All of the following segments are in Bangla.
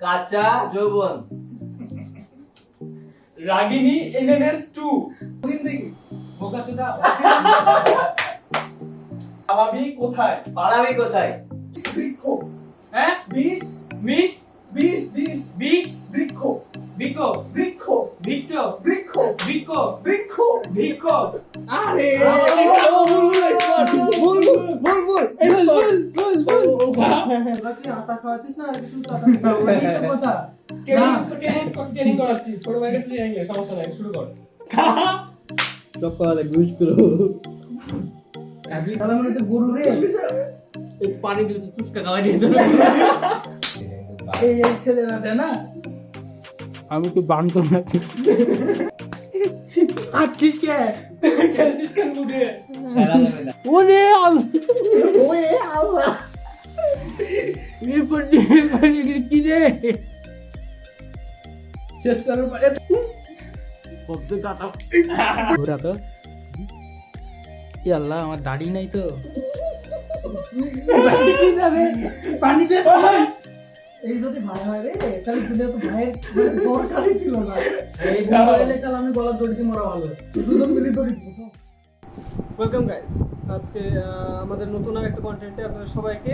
কাঁচা যৌবন। রাগিনী NNS2 জিন্দেগি বোকাচোদা পালাবি কোথায়? পালাবি কোথায়? বৃক্ষ হ্যাঁ বিষ মিস বিষ বিষ বিষ বৃক্ষ বিকো বৃক্ষ ভিক্টো বৃক্ষ বিকো বৃক্ষ ভিকো আরে তুই আটা খাওয়াচ্ছিস না আর কিছু কথা ট্রেনিং করাচ্ছি ছোট ভাইয়ের কাছে ট্রেনিং নিয়ে সমস্যা নাই শুরু কর সব পালে গুজ করো তুই তাহলে মনে হচ্ছে গরু রে পানি দিলে তো চুচকা খাওয়াই দিয়ে দেবে এই ছেলে না দেয় না আমি তো বান্ধব নাকি আটছিস কে খেলছিস কেন মুখে ওরে ওয়ে আল্লাহ এরপর কি রে শেষ করার পরে শব্দ কাটা ঘোরা তো আল্লাহ আমার দাড়ি নাই তো কি যাবে পানিতে ভাই এই যদি ভাই হয় রে তাহলে দুনিয়া তো ভাইয়ের দরকারই ছিল না এই বলে শালা আমি গলা দড়িতে মরা ভালো দুজন মিলে দড়ি বুঝো ওয়েলকাম গাইস আজকে আমাদের নতুন আর একটা কন্টেন্টে আপনাদের সবাইকে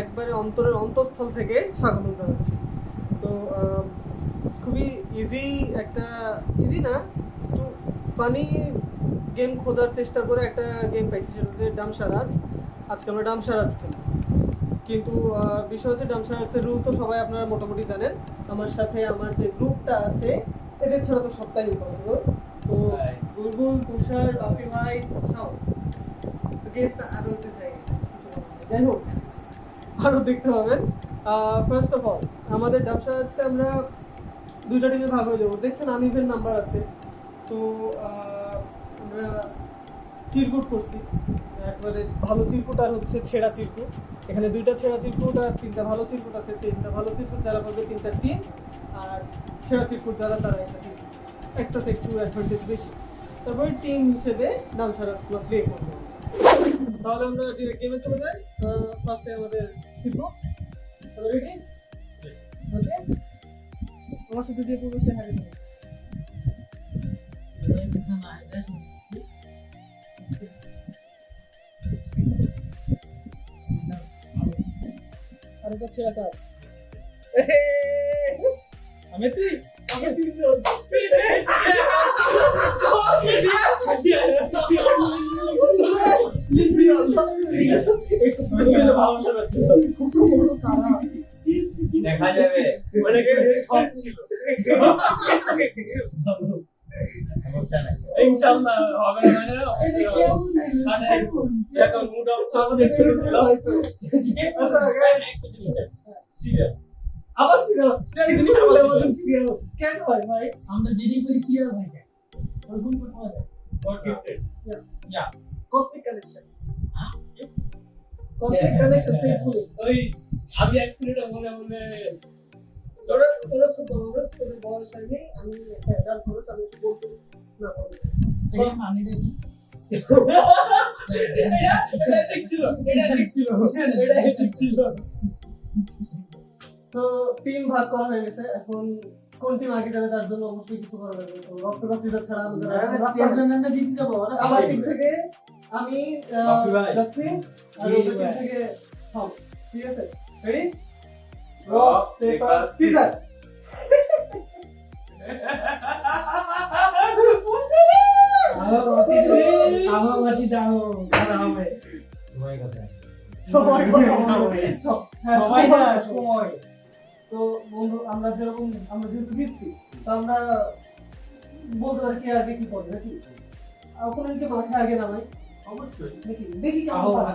একবারে অন্তরের অন্তঃস্থল থেকে স্বাগত জানাচ্ছি তো খুবই ইজি না একটু ফানি গেম খোঁজার চেষ্টা করে একটা গেম পাইছি সেটা হচ্ছে ডামশারাজ আজকে আমরা ডামশারাজ খেলি কিন্তু বিষয় হচ্ছে ডামশারাজের রুল তো সবাই আপনারা মোটামুটি জানেন আমার সাথে আমার যে গ্রুপটা আছে এদের ছাড়া তো সবটাই ইম্পসিবল তো বুলবুল তুষার বাপি ভাই সব গেস্ট আরো হতে চাই যাই হোক আরো দেখতে পাবেন ফার্স্ট অফ অল আমাদের ডাবসারাজে আমরা দুইটা টিমে ভাগ হয়ে যাবো দেখছেন আনিফের নাম্বার আছে তো আমরা চিরকুট করছি একবারে ভালো চিরকুট আর হচ্ছে ছেঁড়া চিরকুট এখানে দুইটা ছেঁড়া চিরকুট আর তিনটা ভালো চিরকুট আছে তিনটা ভালো চিরকুট যারা করবে তিনটা টিম আর ছেঁড়া চিরকুট যারা তারা একটা টিম একটাতে একটু অ্যাডভান্টেজ বেশি তারপরে টিম হিসেবে ডামসারাজগুলো প্লে করবো তাহলে আমরা ডিরেক্ট গেমে চলে যাই ফার্স্টে আমাদের চিরকুট রেডি ওকে আমার সাথে যে পড়বে সে হারিয়ে যাবে আর এটা ছেড়া কার আমি তুই আমি তিনজন কত বড় কারা দেখা যাবে অনেক শখ ছিল ইনশাআল্লাহ হবে না মানে এখন মুড অফ আমাদের শুরু করে হয়তো আচ্ছা গাইস সিরিয়াল আবার সিরিয়াল আমাদের সিরিয়াল কেন হয় ভাই আমরা যেদিন করি সিরিয়াল ভাই ওই ফোন করতে হবে গট গিফটেড ইয়া কসমিক কানেকশন কসমিক কানেকশন ফেসবুকে ওই আমি এক মিনিট মনে তোরা ছোট মানুষ তোদের বয়স হয়নি আমি একটা অ্যাডাল্ট মানুষ আমি কিছু বলতে না পারি এই মানে দেখি এটা ঠিক ছিল তো টিম ভাগ করা হয়ে গেছে এখন কোন টিম আগে যাবে তার জন্য অবশ্যই কিছু করা লাগবে তো রক্তটা সিজার ছাড়া আমাদের জিতে যাব আমার টিম থেকে আমি বাপি ভাই। যাচ্ছি আর এই ওদের টিম ভাই। থেকে সব ঠিক আছে রেডি রক পেপার সিজার আমার বাতি দাও খানা হবে সবাই হ্যাঁ সবাই সবাই না সময় তো বন্ধু আমরা যেহেতু জিতছি তো আমরা বলতে পারি কে আগে কি করবে নাকি অপোনেন্টকে মাঠে আগে নামাই অবশ্যই নাকি দেখি কেমন আহো পারে।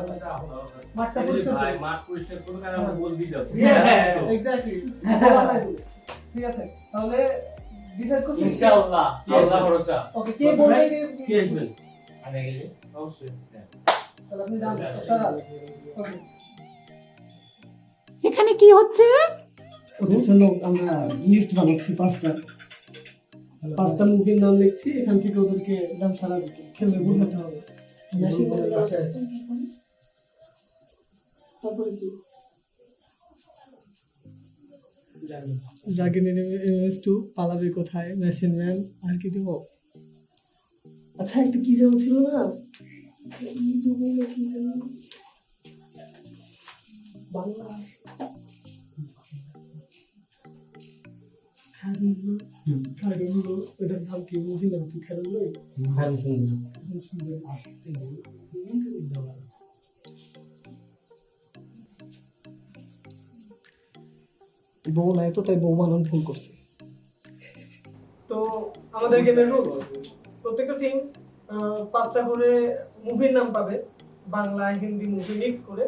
মাঠটা পরিষ্কার ভাই করি। মাঠ পরিষ্কার করুন আর আমরা বল দিয়ে যাবো এক্স্যাক্টলি ঠিক আছে তাহলে ডিসাইড করছি ইনশাআল্লাহ আল্লাহ ভরসা ওকে কে বলবে কে আসবেন আমি গেলে অবশ্যই তাহলে আপনি যান সারা ওকে এখানে কি হচ্ছে ওদের জন্য আমরা লিস্ট বানাচ্ছি পাঁচটা মুভির নাম লিখছি এখান থেকে ওদেরকে নাম সারা খেলে বোঝাতে হবে মেশিন করে তারপরে কি রাগিনী এমএমএস 2 পালাবি কোথায়, মেশিন ম্যান, আর কি দেব? আচ্ছা একটা কি যেন ছিল না, বাংলা খেলাধুলো, এটার নাম কি, মুভি নাম কি? খেলাধুলো বউ নাই তো, তাই বউ বানান ভুল করছে। তো আমাদের গেমের রুল, প্রত্যেকটা টিম 5টা করে মুভির নাম পাবে, বাংলা হিন্দি মুভি মিক্স করে,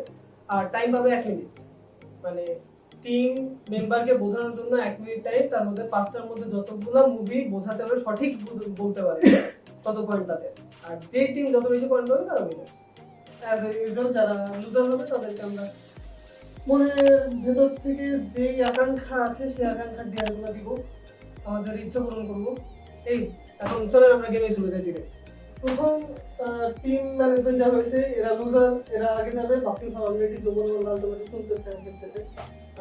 আর টাইম পাবে 1 মিনিট। মানে টিম মেম্বারকে বোঝানোর জন্য 1 মিনিট টাইম, তার মধ্যে 5টার মধ্যে যতগুলো মুভি বোঝাতে পারে, সঠিক বলতে পারে, তত পয়েন্ট তাদের। আর যে টিম যত বেশি পয়েন্ট পাবে তারা উইনার। অ্যাজ ইউজুয়াল যারা লুজার হবে তাদেরকে আমরা মনের ভেতর থেকে যে আকাঙ্ক্ষা আছে সেই আকাঙ্ক্ষার ডিয়ারগুলো দিব, আমাদের ইচ্ছা পূরণ করবো। এই এখন চলেন আমরা গেমে চলে যাই ডিরেক্ট। প্রথম টিম ম্যানেজমেন্ট যা হয়েছে, এরা লুজার, এরা আগে যাবে। বাকি সব অলরেডি যৌবন অলরেডি শুনতেছে, দেখতেছে।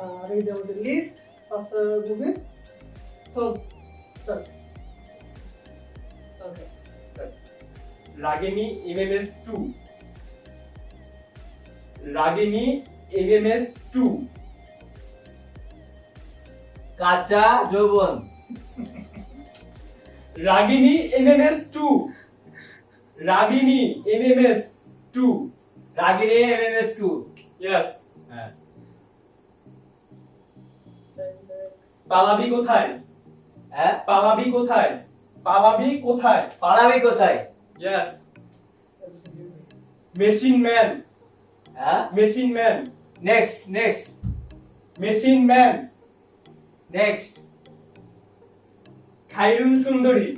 আর এই যে আমাদের লিস্ট 5টা মুভি। তো স্টার্ট। রাগিনী এমএমএস 2, রাগিনী এমএমএস 2, কাঁচা যৌবন, রাগিনী এমএমএস 2, রাগিনী এমএমএস 2, রাগিনী এমএমএস 2। ইয়েস। হ্যাঁ, পালাবি কোথায়, হ্যাঁ, পালাবি কোথায়, পালাবি কোথায়, পালাবি কোথায়, ইয়েস। মেশিন ম্যান, হ্যাঁ, machine man, next next machine man, next, Khairul সুন্দরী,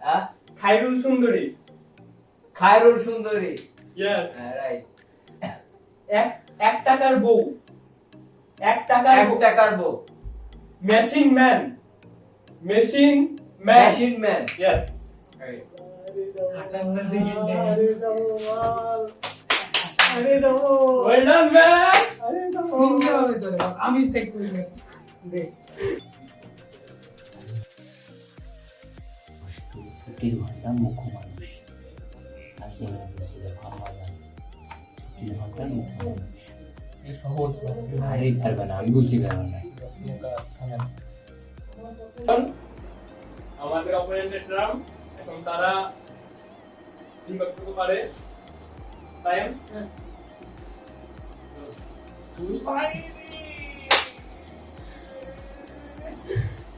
হ্যাঁ, খাইরুল সুন্দরী, খায়রুল সুন্দরী, ইয়েস। হ্যাঁ, রাইট। এক টাকার বউ, 1 টাকার 1 টাকার বউ, machine man, machine man, machine man, yes. আরে দাও, ওয়েল ডান ম্যান। আরে দাও, আমি চেক করি দে। ছুটির ঘন্টা মুখ্য মানুষ, আর যেমন বলছিল ভাবাগান ছুটির ঘন্টার মুখ্য মানুষ। আরে পারবে না, আমি বলছি পারবে না। আমাদের অপোনেন্টের টার্ম, এখন তারা কি করতে পারে? Time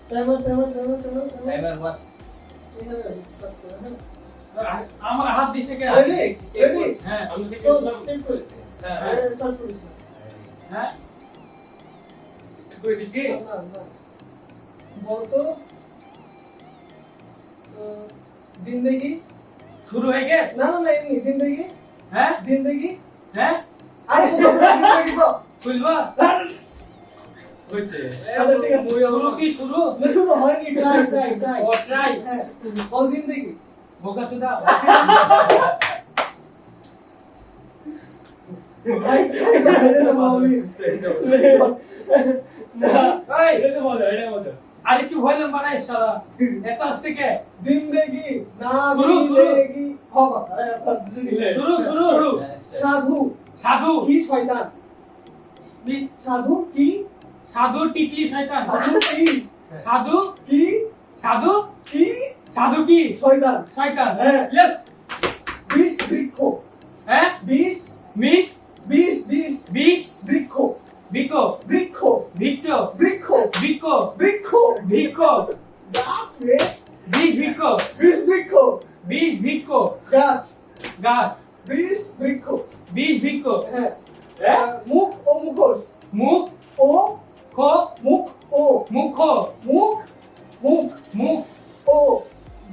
timer watch. আমার হাত দিছে কে? রেডি রেডি, হ্যাঁ আমি ঠিক চল করলাম। চেক কর। হ্যাঁ আরে স্টার্ট করিস না। হ্যাঁ করে দিস কি? না না, বলতো জিন্দেগি। শুরু হয়ে গে? না না না, এমনি জিন্দেগি, হ্যাঁ জিন্দেগি। হ্যাঁ আরে কোথাও জিন্দেগি তো খুলবা? হইছে। আচ্ছা ঠিক আছে, শুরু কি শুরু? না শুধু হয়নি, ট্রাই ট্রাই ট্রাই। ও ট্রাই হ্যাঁ, বল জিন্দেগি। বোকা চুদা। ভাই ট্রাই করে দে না মাউলি। এই এটা মজা, এটা মজা। আর একটু ভলিউম বাড়াই শালা। এত আস্তে কে? জিন্দেগি না শুরু, শুরু। মিলেগি হবে। আচ্ছা শুরু শুরু। সাধু সাধু কি শয়তান, বি- সাধু কি, সাধু টিকলি শয়তান। সাধু কি, সাধু কি সাধু কি সাধু কি শয়তান। শয়তান। হ্যাঁ, ইয়েস। বিষ বৃক্ষ, হ্যাঁ বিষ মিস বিষ বিষ বিষ বৃক্ষ, বিকো বৃক্ষ ভিক্ট বৃক্ষ বিকো বৃক্ষ, ভিকো গাছ রে, বিষ ভিকো বিষ বৃক্ষ, বিষ ভিকো গাছ, গাছ বিষ বৃক্ষ। বিষ ভিকো হ্যাঁ, হ্যাঁ? মুখ ও মুখোশ, মুখ ও খো মুখ ও মুখ মুখ, মুখ মুখ ও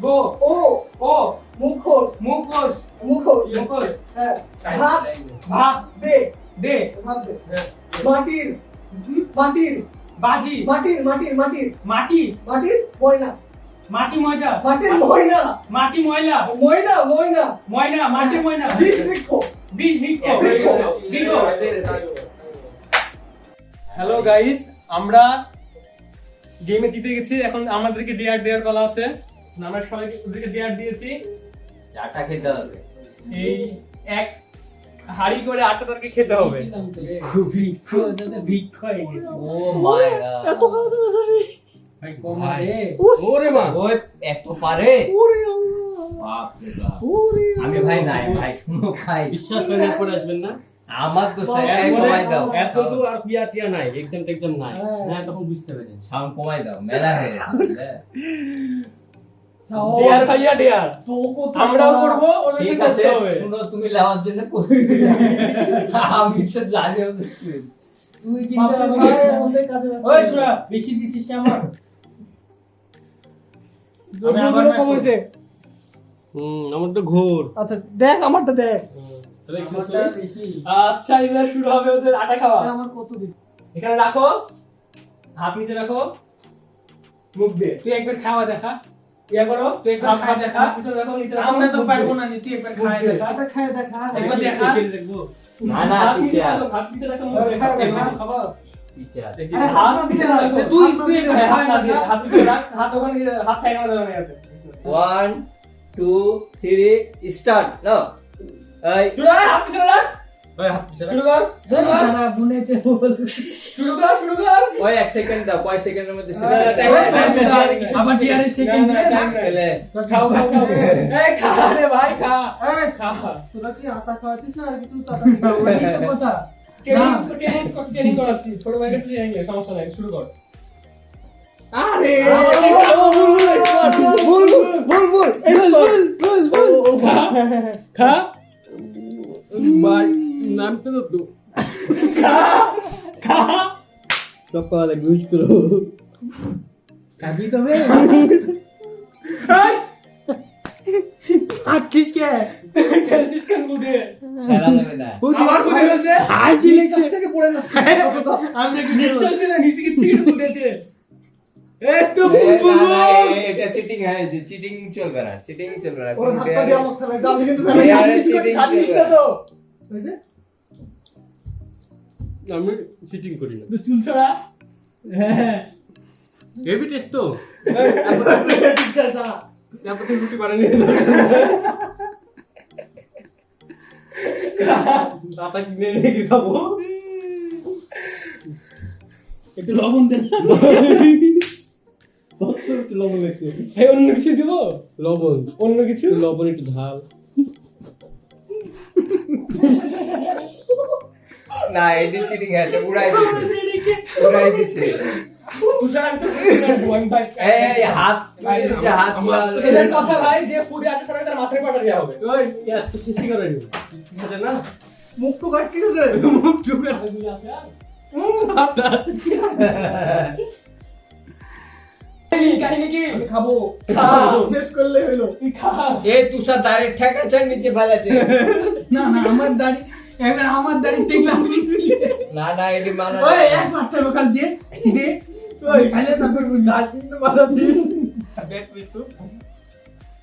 গো ও ও মুখোশ, মুখোশ মুখোশ। মুখোশ হ্যাঁ, ভাত ভাত দে, দে ভাত দে। মাটির মাটির বাজি মাটির মাটির মাটির মাটি মাটির ময়না, মাটি ময়দা মাটির ময়না, মাটি ময়লা ময়না ময়না, ময়না মাটি ময়না বিষ বৃক্ষ, বিষ ভিকো ভিকো হ্যালো গাইস, আমরা গেমে জিতে গেছি, এখন আমাদেরকে ডিয়ার দেওয়ার পালা আছে। আমরা সবাই ওদেরকে ডিয়ার দিয়েছি। আটা খেতে হবে। এই এক হাড়ি করে আটা তরকারি খেতে হবে। ও মাই গড, এত খাওয়া দাওয়া জানি। ওরে মা, ওই এত পারে? ওরে আল্লাহ, বাপ রে বাপ। ওরে আমি ভাই নাই ভাই, শুনো খাই। বিশ্বাস করে পরে আসবেন না। আমার তো এই কমাই দাও, এত তো আর বিয়া টিয়া নাই, এক্সাম টেক্সাম নাই। হ্যাঁ তখন বুঝতে পেরেছেন। সাউন্ড কমাই দাও, মেলা হয়ে গেছে। ডিয়ার ভাইয়া ডিয়ার, তো কত আমরাও করব, ওদেরকে ঠিক করতে আছে, হবে। শুনো তুমি লেওয়ার জন্য করে দিলে। আমি তো জানি অবশ্যই। তুই বাবা, কিন্তু ভাই, আমাদের কাজে ব্যস্ত। ওই ছোড়া বেশি দিছিস কি আমার? দুটো আবার কম হয়েছে। আমার তো ঘোর। আচ্ছা দেখ আমারটা দেখ। আমারটা বেশি। আচ্ছা, এবার শুরু হবে ওদের আটা খাওয়া। আমার কত দিন? এখানে রাখো, হাত নিচে রাখো, মুখ দিয়ে তুই একবার খাওয়া দেখা। ইয়া করো, তুই একবার খাওয়া দেখা। হাত পিছনে রাখো, নিচে রাখো। আমরা তো মুখ পারবো দিয়ে। না, তুই একবার খাওয়া দেখা। আটা খায় দেখা। একবার দেখা। দেখবো। না না, হাত নিচে পিছে আয়। রাখো, হাত নিচে রাখো, মুখ দিয়ে খাও, খাও। খাও। খাবো। পিছে আছে। আরে হাত না দিয়ে রাখো। তুই হাত না তুই দিয়ে একবার রাখো। হাত না দিয়ে, হাত নিচে রাখ, হাত ওখানে হাত ঠাইনা দেওয়া নেই আছে। 1 2 3 স্টার্ট নাও। এই শুরু কর, হাত পিছনে রাখ। ওই হাত পিছে রাখ। শুরু কর, শুরু কর, খানা বুনেছে বল। শুরু কর, শুরু কর। ওই 1 সেকেন্ড দাও, কয় সেকেন্ডের মধ্যে শেষ হ্যাঁ, করে টাইম দাও। Time time. আবার ডিয়ারের সেকেন্ড দিবে না। খেলে খাও খাও খাও। এই খা রে ভাই, খা। এই, খা। তোরা কি আটা খাওয়াচ্ছিস না আর কিছু চাটাচ্ছিস? ওই তো কথা। ট্রেনিং করাচ্ছি, ছোট ভাইয়ের কাছে ট্রেনিং নিয়ে, সমস্যা নাই, শুরু কর। আরে ভুল ভুল ভুল এই ভুল খা, ভাই নাম তো তো খা, খা। সকালে গুজ করো। খাবি তবে? এই, আটকিস কে? খেলছিস কেন বুঝে? খেলা যাবে না। আমার বুঝে গেছে। হাসি লিখছে। থেকে পড়ে যাচ্ছে। আচ্ছা তো আমরা কি করব? নিশ্চয় ছিল, নিচে কি ছিটে ফুটেছে। এই তো এ, না, বুলবুল। না, এটা চিটিং হয়েছে, চিটিং চলবে না, চিটিং চলবে না। ওরা ধাক্কা দিয়ে আমাকে ফেলে আমি কিন্তু এই ফেলে আরে cheating খাচ্ছিস চলবে না না। তো? হয়েছে আমি চিটিং করি না। তো চুল ছড়া। হ্যাঁ। হেভি টেস্ট তো। জিজ্ঞাসা তারপর তো রুটি বানানি। আটা কিনে নিয়ে খাবো। একটু লবণ দে। একটু লবণ একটু। এই অন্য কিছু দিব? লবণ। অন্য কিছু? একটু লবণ একটু ঝাল। না, এটি চিটিং হয়েছে, উড়াই দিচ্ছে, উড়াই দিচ্ছে। তুষার আমি তো ওয়ান বাই এই হাত তুলে দিচ্ছে, হাত এটার কথা ভাই, যে ফুটে আটা ছড়াবে তার মাথায় পাটা দেওয়া হবে। ওই ইয়ার তো শিশি করে নি। বুঝে না? মুখ তো কাট কি হয়েছে মুখ ঢুকে কাহিনী কি? আমি খাবো খা। শেষ করলে হলো তুই খা। এই তুষার ডাইরেক্ট ঠেকাচ্ছে আর নিচে ফেলেছে। না না আমার দাড়ি এবার আমার দাড়ি টেকলাম। না না, এটি মানা ওই যাবে না। এক মাত্র বকাল দে দে। ওই খাইলে তারপর বলবি। গাছ কিন্তু মাথা দিন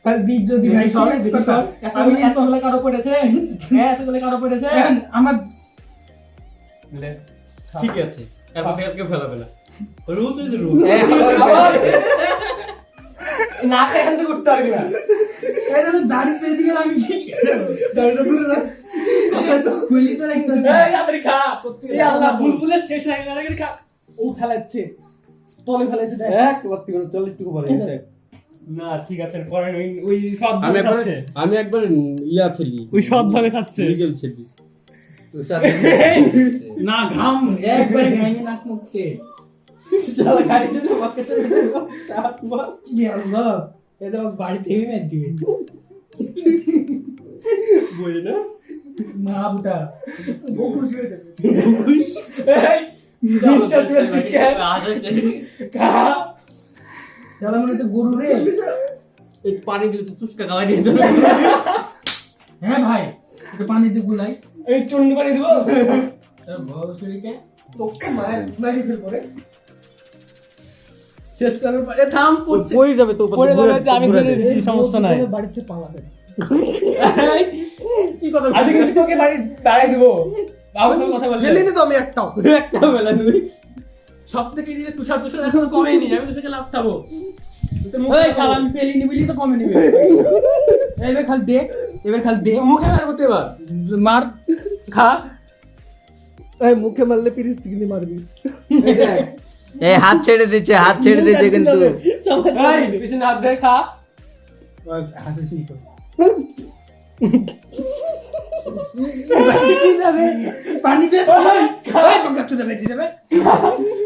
আর দিক যদি ভাই সরে দিবি সর। আমি এতগুলো কারো পড়েছে? হ্যাঁ, এতগুলো কারো পড়েছে? এখন আমার ঠিক আছে। এরপর থেকে আর কেউ ফেলাবে না। Rule is rule. এই, আবার না খেয়ে এখান থেকে উঠতে পারবি না। এটা তো দাড়ি পেয়ে দিকে আমি কি দাঁড়িয়ে দূরে রাখ খুলি তো রাখতে হচ্ছে। এই তাড়াতাড়ি খা। এই আল্লাহ, বুলবুলে শেষ হয়ে গেল, আগে খা। ও ফেলাচ্ছে তলে ফেলাইছে দেখ এক লাত্তি করে চল একটু পরে দেখ। না ঠিক আছে, পরে ওই সব আমি একবার ইয়া ছেলি। ওই সৎভাবে খাচ্ছে। লিগেল ছেলি। তুষার না ঘাম একবারে ঘাইনি নাক মুখছে। চল খাইছে না আমাকে তো কি আল্লাহ, এটা আমাকে বাড়ি থেকে মেরে দিবে। বুঝে না? মা বুটা ও খুশি হয়ে যাবে এই নিশ্চয় ফেলছিস কেন? খা। তাহলে মনে তো গরু রে। এই পানি দিলে তো চুচকা খাওয়াই নিয়ে যাবে। হ্যাঁ ভাই একটু পানিতে গুলাই। এই টুন্ডি পানি দিব? তার বড় শরীরকে তোকে মায়ের মারি ফেল করে শেষ করার পরে থাম পড়ছে। পড়ে যাবে তো পড়ে যাবে, আমি ধরে দিচ্ছি, সমস্যা নাই। বাড়িতে পালাবে এই, কি কথা আমি কিন্তু তোকে বাড়ি দাঁড়াই দিব। বাবু সঙ্গে কথা বলবি। ফেলিনি তো আমি একটাও একটা বেলা তুমি সব থেকে যে তুষার এখনো কমেনি, আমি তো থেকে লাভ খাবো। এই শালা আমি পেলিনি বলি তো কমে নিবে। এবার খালি দে, এবার খালি দে, মুখে মার করতে এবার মার খা। এই মুখে মারলে 30 থেকে মারবি। এই দেখ, এই হাত ছেড়ে দিচ্ছে কিন্তু এই পিছনে হাত ধরে খা। হাসিস নি তো। পানি দে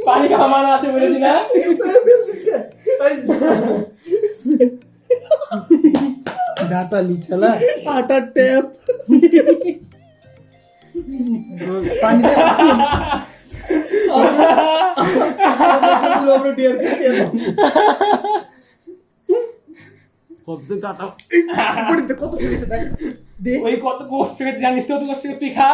পানি খাওয়া মানা আছে বলেছি না? দাঁতালি চালা আটার ট্যাপ পানি দে আমরা ডিয়ার খেতে কত পড়েছে দেখ দে ওই কত কষ্ট করে জানিস তো, কষ্ট করে তুই খা।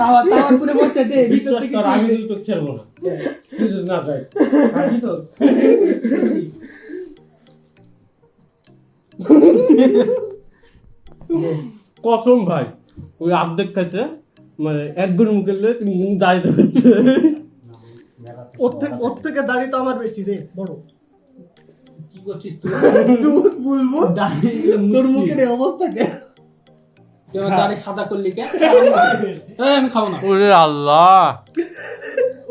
আবার পুরো বসে দে ভিতর থেকে আমি তো খেলবো না তুই যদি না দেখ খাবি তো কসম ভাই ওই আর্ধেক খাইতে মানে একদম মুখে লে তুমি মুখ দাঁড়িয়ে পারছে ওর থেকে দাড়ি তো আমার বেশি রে বড় কি করছিস তুই দুধ বলবো তোর মুখের এই অবস্থা কে তুই আমার দাড়ি সাদা করলি কে এই আমি খাবো না ওরে আল্লাহ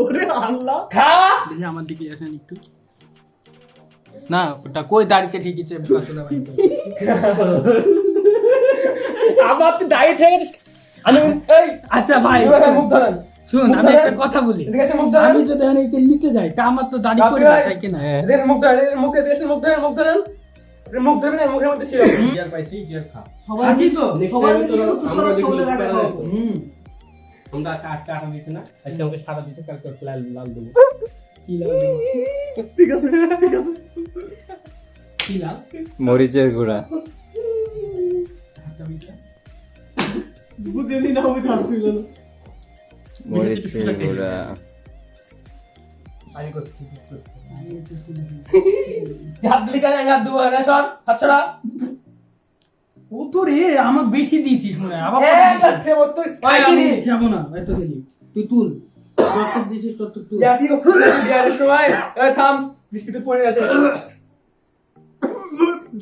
ওরে আল্লাহ খা। দেখি আমার দিকে আসেন একটু না ওটা কই দাড়িতে ঠিকই আছে আসলে ভাই আবার তুই দাঁড়িয়ে থেকে গেছিস। আমি এই আচ্ছা ভাই এবার মুখ ধরেন, শুন মুখ আমি ধরেন। একটা কথা বলি এদিকে এসে মুখ ধরেন। আমি যদি এখানে একে নিতে যাই তা আমার তো দাড়ি বাপরে করে ভাই। তাই কিনা এদের মুখ ধরেন, এদের মুখে দেশের মুখ ধরেন, মুখ ধরেন, এদের মুখ ধরেন, এর মুখের মধ্যে ছিল। গিয়ার পাইছি গিয়ার খা সবাই আছি তো সবাই মিলে কিন্তু সারা সামনে গাড়ি খাওয়াবো আমরা আজকে আটা দিচ্ছি না আজকে আমাকে সাদা দিচ্ছে কালকে লাল লাল দেবো কি লাগে ঠিক আছে ঠিক আছে কি লাগ মরিচের গুঁড়া বুঝে নি না আমি খারাপ হইল না মরিচের গুঁড়া আমি করছি হাত দিলি কেন? হাত দেবো না, সর হাত ছড়া। ও তো রে আমার বেশি দিয়েছিস মনে হয় আবার এক হাতে মত তুই ভাই খাইনি। আমি খাবো না এত খেলি তুই তুল যত দিয়েছিস তত তুল জাতি বিয়ারের সময় এই থাম, দৃষ্টিতে পড়ে আছে।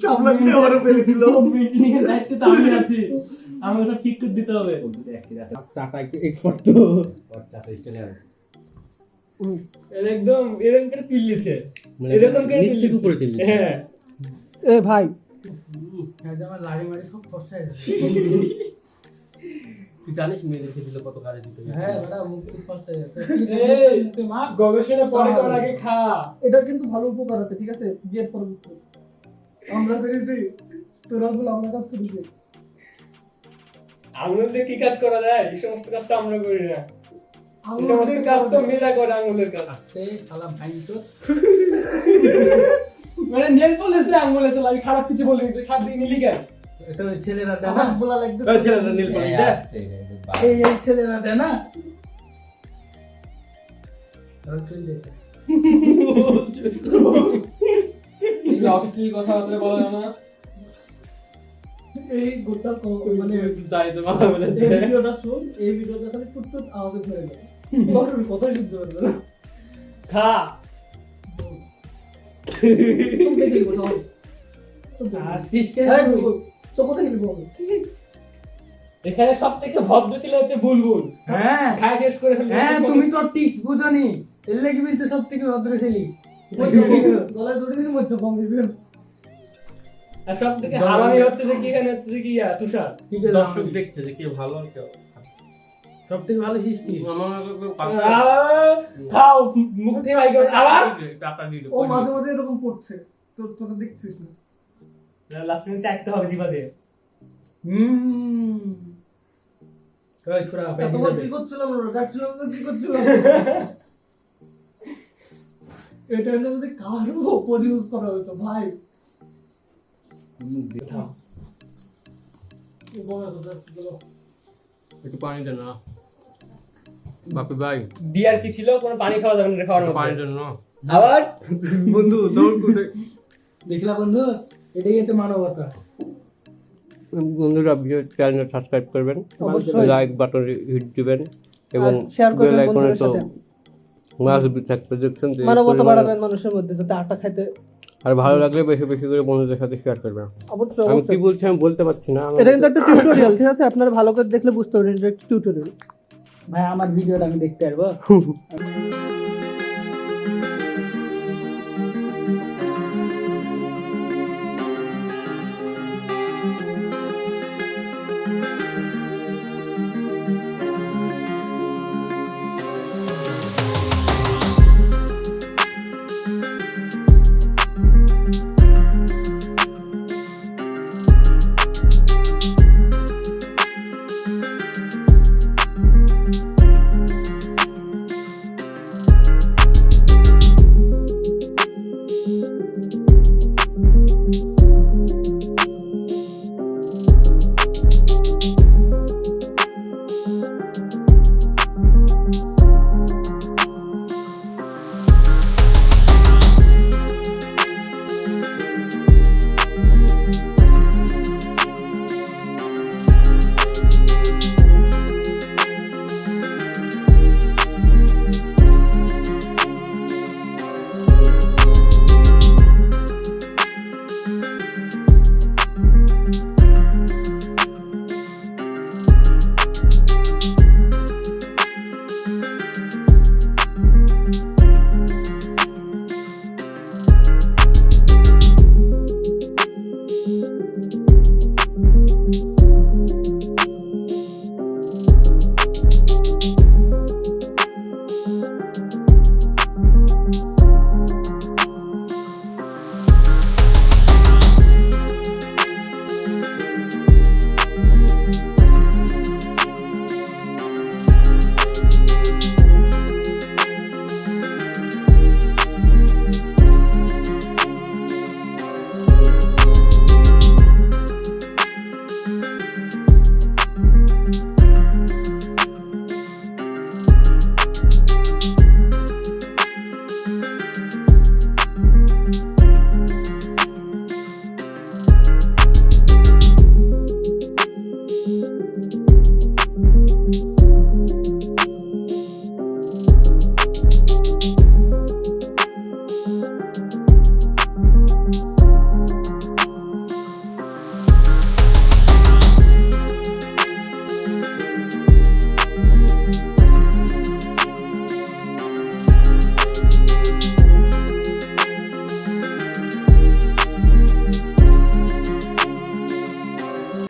সামলাতে আমার ফেলে দিল মিটিং এর দায়িত্বে তো আমি আছি, আমি ওটা ঠিক করে দিতে হবে। চাটা এক্সপার্ট তো চাটা স্টাইলে এর একদম এরকম করে পিল্লিছে, মানে এরকম করে নিচ থেকে উপরে চলে পিল্লিছে। হ্যাঁ এ ভাই আমার লাড়ি মারি সব ফসায় তুই জানিস মেয়েদের খেতে কত কাজে দিতে হয়? হ্যাঁ বড় মুখে ফসায় এই, মুখে মাপ গবেষণা পরে করার আগে খা। এটা কিন্তু ভালো উপকার আছে ঠিক আছে বিয়ের পর বুঝতে আমরা পেরেছি তোরা বল আমরা কাজ করেছি আঙুল দিয়ে কি কাজ করা যায়? এই সমস্ত কাজ তো আমরা করি না, এই আঙুল সমস্ত দিয়ে কাজ তো মেয়েরা করে, আঙুলের কাজ। আস্তে শালা ভাই তো মানে নেল পলিশ দিয়ে আঙুল আছে, আমি খারাপ কিছু বলিনি, তুই খারাপ দিয়ে নিলি কেন? এটা ওই ছেলেরা দেয় না আমার বলা লাগবে ওই ছেলেটা নীল পলিশ দে এই ছেলেরা দেয় না আর চল দেছে এই অশ্লীল কথাবার্তা বলা যায় না। এই গোটা মানে যাই তো মাথা বলে এই ভিডিওটা শুন এই ভিডিওটা খালি টুট আওয়াজে ধরে নেয় তোর কথাই শুনতে পারবে না খা। তুমি দেখে নিবো সবাই আর দিকে এই বুলবুল তো কোথায় নিবো আমি এখানে সব থেকে ভদ্র ছিল হচ্ছে বুলবুল। হ্যাঁ খাই শেষ করে ফেললি। হ্যাঁ তুমি তো টিপস বুঝনি এর লাগি বলতে সব থেকে ভদ্র ছেলে গলায় দড়ি দিয়ে মধ্যে কম দিবেন আর সব থেকে হারামি হচ্ছে যে কি, এখানে হচ্ছে যে কি তুষার। ঠিক আছে দর্শক দেখছে যে কে ভালো আর কেউ সব থেকে ভালো হিস্ট্রি খাও, মুখ থেকে ভাই করে আবার টাকা দিয়ে ও মাঝে মাঝে এরকম পড়ছে তোর তোরা দেখছিস না লাস্ট মিনিট চাইতে হবে জিবা দিয়ে। কই ছোড়া তোমার কি করছিলাম আমরা যাচ্ছিলাম তো কি করছিলাম এটা যদি কারো উপর ইউজ করা হতো ভাই একটু পানি দেন না বাপি ভাই ডিয়ার কি ছিল, কোনো পানি খাওয়া যাবে না খাওয়ার পানি মধ্যে। দেন না আবার বন্ধু দৌড় করে দেখলা বন্ধু এটাই হচ্ছে মানবতা বন্ধুরা ভিডিও চ্যানেল সাবস্ক্রাইব করবেন, অবশ্যই। লাইক বাটন হিট দিবেন এবং আর শেয়ার করবেন বেল আইকনে বন্ধুদের তো সাথে। মাছ বি থাকবে, দেখছেন যে এই মানবতা পরিমাণে- বাড়াবেন মানুষের মধ্যে, যাতে আটা খাইতে আর ভালো লাগলে বেশি বেশি করে বন্ধুদের সাথে শেয়ার করবেন। অবশ্যই আমি কি অবশ্যই। বলছি আমি বলতে পারছি না, এটা কিন্তু একটা টিউটোরিয়াল, ঠিক আছে? আপনারা ভালো করে দেখলে বুঝতে পারবেন এটা একটা টিউটোরিয়াল। ভাই আমার ভিডিওটা আমি দেখতে পারবো?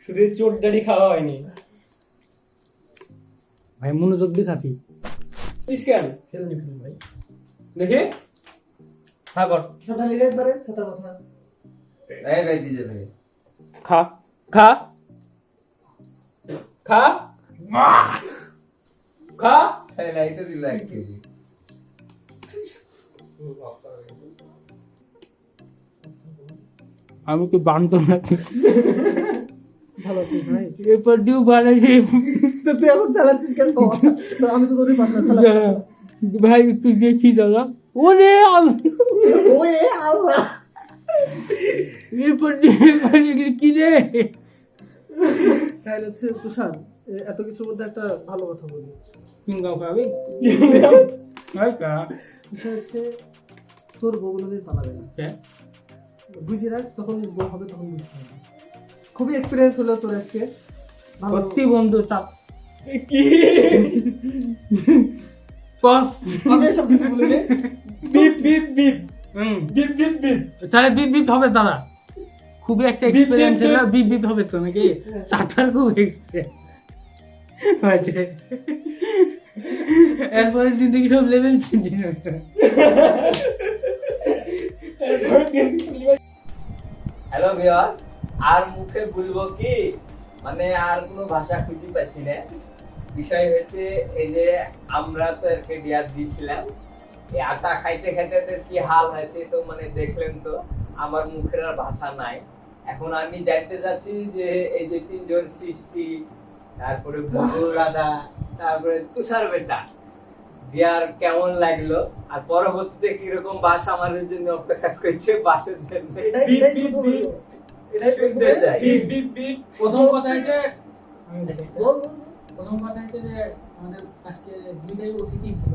শুধু চোরডারি খাওয়া হয়নি ভাই মনোযোগ দিয়ে খাবি। কেন ফেলনি ভাই। দেখে খা কর, ছোটা লেগে একবারে ছোটা কথা। এই ভাই দিজে ভাই খা খা খা খা। খাইলা এটা দিল 1 কেজি। আমি কি বানতো নাকি? ভালো আছিস ভাই? এরপর ডিউ বানাইছি তো তুই এখন চালাচ্ছিস কেন? ও আচ্ছা, তো আমি তো তোরই পার্টনার খেলা। ভাই একটু দেখি দাদা। ওরে ওই আল্লাহ, এরপর ডিউ বানাইলি কি রে? তাই হচ্ছে তুষার, এত কিছুর মধ্যে একটা ভালো কথা বলি। চুঙ্গাও খাবি? ভাই কা বিষয় হচ্ছে তোর বউ কোনোদিন পালাবে না, হ্যাঁ বুঝি রাখ। তখন বউ হবে তখন বুঝতে হবে। খুবই এক্সপিরিয়েন্স হলো তোর আজকে, ভালো। সত্যি বন্ধু চাপ কি কস আমি এসব কিছু বলিনি। বিপ বিপ বিপ হুম বিপ বিপ বিপ। তাহলে বিপ বিপ হবে দাদা। খুবই একটা বিপ, এক্সপিরিয়েন্স বিপ, হলো, বিপ বিপ হবে তো নাকি? চাটার খুব এক্সপিরিয়েন্স হয়েছে। এরপরের দিন থেকে সব লেভেল চেঞ্জ হয়েছে। হ্যালো ভিউয়ার, আর মুখে বলবো কি, মানে আর কোনো ভাষা খুঁজে পাচ্ছি না। বিষয় হচ্ছে এই যে আমরা তো এরকে ডিয়ার দিয়েছিলাম, এই আটা খাইতে খাইতে এদের কি হাল হয়েছে তো মানে দেখলেন তো। আমার মুখের আর ভাষা নাই। এখন আমি জানতে চাচ্ছি যে এই যে 3 জন সৃষ্টি, তারপরে বকুল দাদা, তারপরে তুষার বেটা, বিয়ার কেমন লাগলো, আর পরবর্তীতে কিরকম বাস আমাদের জন্য অপেক্ষা করছে, বাসের জন্য এটাই প্রথম হলো। এটাই শুনতে প্রথমে চাই। প্রথম কথা হচ্ছে আমি দেখাই। বল, বল, বল। প্রথম কথা হচ্ছে যে আমাদের আজকে দুইটাই অতিথি ছিল,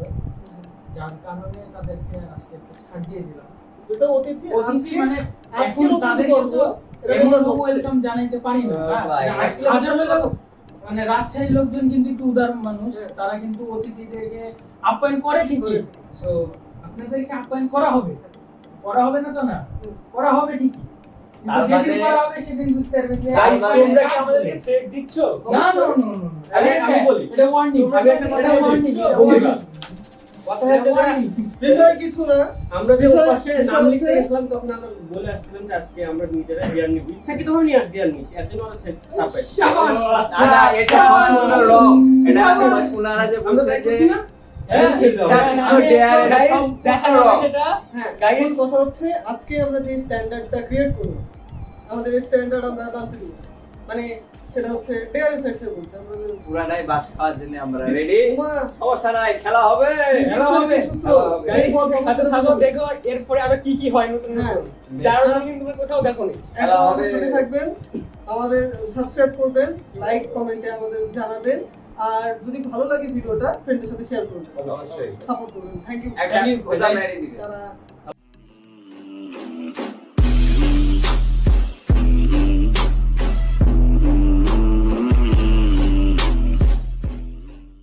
যার কারণে তাদেরকে আজকে একটু ছাড় দিয়ে দিলাম। দুটো অতিথি অতিথি আজকে মানে আজকের এখন অতিথি তাদেরকে পর্ব, তো এটা এমন আমরা ওয়েলকাম জানাইতে পারি না। ভাই, হাজার হলেও মানে রাজশাহীর লোকজন কিন্তু একটু উদার মানুষ, হ্যাঁ। তারা কিন্তু অতিথিদেরকে আপ্যায়ন করে ঠিকই। তো আপনাদেরকে আপ্যায়ন করা হবে না তো না, করা হবে ঠিকই। কিন্তু তার যেদিন মানে- করা হবে সেদিন বুঝতে পারবে যে তার আজকে মানে- তোমরা কি আমাদেরকে থ্রেট দিচ্ছ? না না না না না। আরে আমি বলি। এটা ওয়ার্নিং, তোমরা একটা কথা ওয়ার্নিং, বলছো, বন্ধুরা। কথা হচ্ছে যে বিষয় কিছু না। আমরা যে বিষয়- পাশে বিষয় নাম লিখতে হচ্ছে- গেছিলাম তখন আমরা বলে আসছিলাম যে আজকে আমরা নিজেরা বিয়ার নিব, ইচ্ছাকৃতভাবে নিয়ে বিয়ার নিচ্ছি, এর জন্য ওরা চাপাই। শাবাশ। না না, এটা সম্পূর্ণ wrong। এটা ওনারা যে আমরা বলছে দেখতেছি যে না? হ্যাঁ, ইচ্ছাকৃত আমি dare, এটা guys সম্পূর্ণ দেখা যাবে wrong। সেটা। হ্যাঁ, Guys- এখন কথা হচ্ছে আজকে আমরা যে স্ট্যান্ডার্ডটা ক্রিয়েট করব, আমাদের স্ট্যান্ডার্ড আমরা জানতে দিব। মানে সেটা হচ্ছে ডেয়ারের সাইড থেকে বলছি আমরা। পুরাটাই বাস খাওয়ার জন্য আমরা রেডি। উমা, সমস্যা নাই, খেলা হবে। খেলা হবে। সূত্র, খেলা হবে। এই বল হাতে থাকো, দেখো এরপরে আরো কি কি হয় নতুন হ্যাঁ। নতুন। যার কিন্তু তুমি কোথাও দেখো নি। খেলা এখন আমাদের হবে। সাথে থাকবেন, আমাদের সাবস্ক্রাইব করবেন, লাইক কমেন্টে আমাদের জানাবেন, আর যদি ভালো লাগে ভিডিওটা ফ্রেন্ডদের সাথে শেয়ার করবেন, অবশ্যই। সাপোর্ট করবেন। থ্যাংক ইউ একটা Thank you, কথা guys. মেরে দিবে। যারা